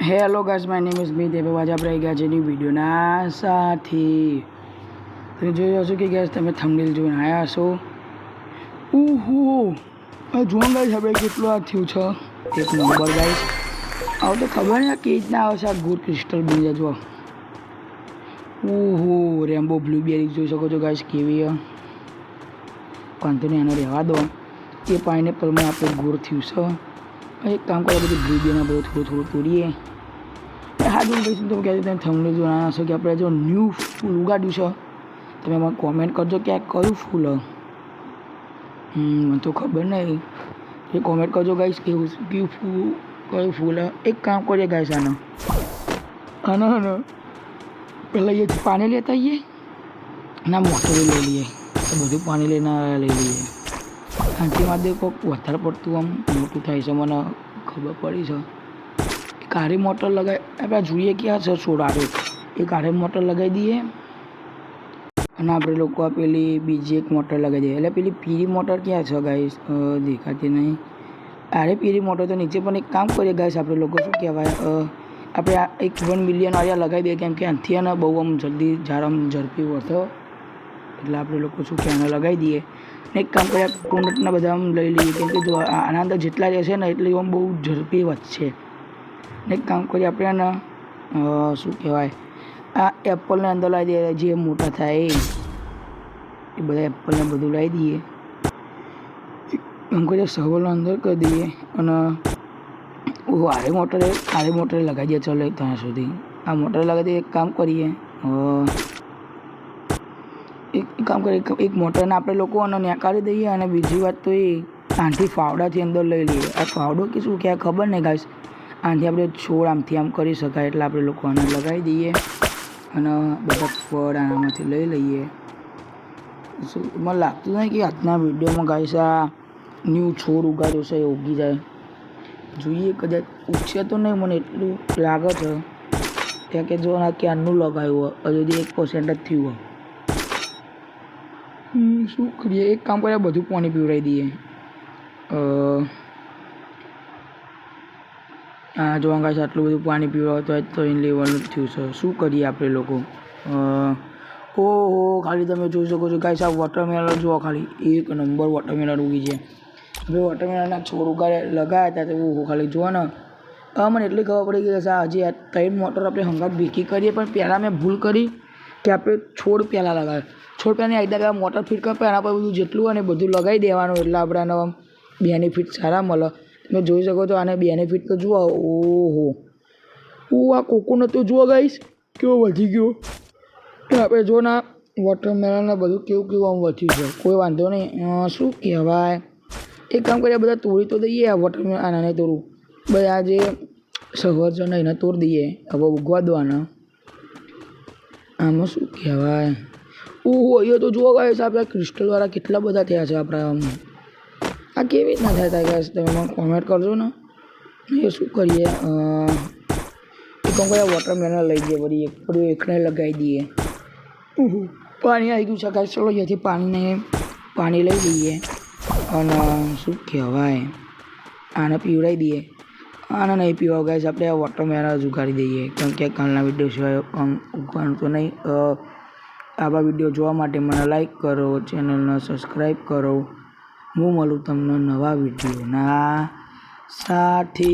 Hello guys, my name is Meet. હવે આજે આપણે આવી ગયા છે ન્યૂ વિડીયોના સાથે. તમે જોઈ હશો કે ગાઈસ તમે થંબનેલ જોઈને આવ્યા હશો. ઓહો, આ જોવા ગાઈસ આપણે કેટલું આ થયું છે. એક નંબર ગાઈસ. આવું તો ખબર ને કેવી રીતના આવે છે આ ગોલ્ડ ક્રિસ્ટલ બની જો. ઓહો, રેમ્બો બ્લુબેરી જોઈ શકો છો ગાઈસ કેવી. કંટોને એને રહેવા દો. એ પાઇનેપલમાં આપણે ગોળ થયું છે. એક કામ કરો, બધું બ્લુબેરીના બધું થોડું તોડીએ. હા, જો કહીશું તમે કહે તમે થંબનેલ જોવાના હશો કે આપણે જો ન્યૂ ફૂલ ઉગાડ્યું છે. તમે એમાં કોમેન્ટ કરજો કે આ કયું ફૂલ. મને તો ખબર નહીં. એ કોમેન્ટ કરજો ગાઈશ કેવું કયું ફૂલ. એક કામ કરીએ ગાઈશ આનો પહેલાં એ પાણી લેતા આવીએ ના મોટર લઈ લઈએ. બધું પાણી લઈને લઈ લઈએ. આનાથી માટે કોઈક વધારે પડતું આમ મોટું થાય છે, મને ખબર પડી છે. કાળી મોટર લગાવી આપણે જોઈએ ક્યાં છે છોડાડો. એ કાળી મોટર લગાવી દઈએ અને આપણે લોકો પેલી બીજી એક મોટર લગાવી દઈએ. એટલે પેલી પીળી મોટર ક્યાં છે ગાઈસ? દેખાતી નહીં. અરે પીળી મોટર તો નીચે. પણ એક કામ કરીએ ગાઈસ, આપણે લોકો શું કહેવાય, આપણે આ 1 મિલિયન વાળા લગાવી દઈએ. કેમ કે આનાથી એને બહુ આમ જલ્દી ઝાડ ઝડપી વધો. એટલે આપણે લોકો શું કે આને લગાવી દઈએ. ને એક કામ કરીએ, કોકોનટના બધા આમ લઈ લઈએ. કેમ કે જો આના અંદર જેટલા રહેશે ને એટલે આમ બહુ ઝડપી વધશે. ને એક કામ કરીએ આપણે એને શું કહેવાય, આ એપલને અંદર લાવી દઈએ. જે મોટા થાય એ બધા એપલને બધું લાવી દઈએ. એમ કરીએ સવલને અંદર કરી દઈએ અને આરે મોટરે લગાવી દઈએ. ચાલો ત્યાં સુધી આ મોટર લગાવી દઈએ. એક કામ કરીએ, એક મોટરને આપણે લોકો અને નીકાળી દઈએ. અને બીજી વાત તો એ આનાથી ફાવડાથી અંદર લઈ લઈએ. આ ફાવડો કે શું કે ખબર નહીં ગાઈસ. આનાથી આપણે છોડ આમથી આમ કરી શકાય. એટલે આપણે લોકો આને લગાવી દઈએ અને બધા ફળ આનામાંથી લઈ લઈએ. શું મને લાગતું નહીં કે આજના વિડીયોમાં ગાઈસ આ ન્યૂ છોડ ઉગાડ્યો છે એ ઉગી જાય. જોઈએ કદાચ ઉગશે તો નહીં, મને એટલું લાગે છે. ત્યાં કે જો આ ક્યારનું લગાવ્યું હજુ 1% જ થયું. શું કરીએ? એક કામ કરીએ, બધું પાણી પીવડાવી દઈએ. હા જોવા ગાઈસ, આટલું બધું પાણી પીવડાવતો હોય તો એ લેવલનું જ થયું છે. શું કરીએ આપણે લોકો? ઓહો, ખાલી તમે જોઈ શકો છો ગાઈસ, આ વોટરમેલન જુઓ. ખાલી એક નંબર વોટરમેલન ઉગી છે. હવે વોટરમેલનના છોડ લગાવ્યા હતા તો ઓહો ખાલી જુઓ ને. મને એટલી ખબર પડી ગઈ કે હજી આ 3 મોટર આપણે હંગાત ભેગી કરીએ. પણ પહેલાં મેં ભૂલ કરી કે આપણે છોડ પહેલાં લગાવે. છોડ પહેલાં આઈડિયા મોટર ફિટ કરે, એના પર બધું જેટલું હોય ને બધું લગાવી દેવાનું. એટલે આપણે બેનિફિટ સારા મળે. તમે જોઈ શકો છો આને બેનિફિટ તો જુઓ. ઓહો, આ કોકોનટ તો જુઓ ગાઈસ કેવો વધી ગયો. આપણે જો ના વોટરમેલનને બધું કેવું આમ વધ્યું છે. કોઈ વાંધો નહીં. શું કહેવાય, એક કામ કરીએ, બધા તોડી તો દઈએ. આ વોટરમેલન આને તોડું, બધા જે સફરજન એને તોડી દઈએ. હવે ઉગવા દો આને. આમાં શું કહેવાય, ઓહો અહીંયા તો જુઓ ગાઈસ આપણે ક્રિસ્ટલવાળા કેટલા બધા થયા છે આપણા આમ. આ કેવી રીતના થાય ગાઈસ? તમે મને કોમેન્ટ કરજો ને. એ શું કરીએ, એક કામ કરીએ, વોટરમેલન લઈ જઈએ. બધી એકને લગાવી દઈએ. પાણી આવી ગયું છે ગાઈસ. ચલો અહીંયાથી પાણી લઈ લઈએ અને શું કહેવાય આને પીવડાવી દઈએ. આને નહીં પીવા ગાઈસ, આપણે આ વોટરમેલન જ ઉગાડી દઈએ. કેમ કે કાલના વિડીયો સિવાય ઉગાડવું તો નહીં. આવા વિડીયો જોવા માટે મને લાઈક કરો, ચેનલને સબસ્ક્રાઈબ કરો. હું મળું તમને નવા વિડીયોના સાથે.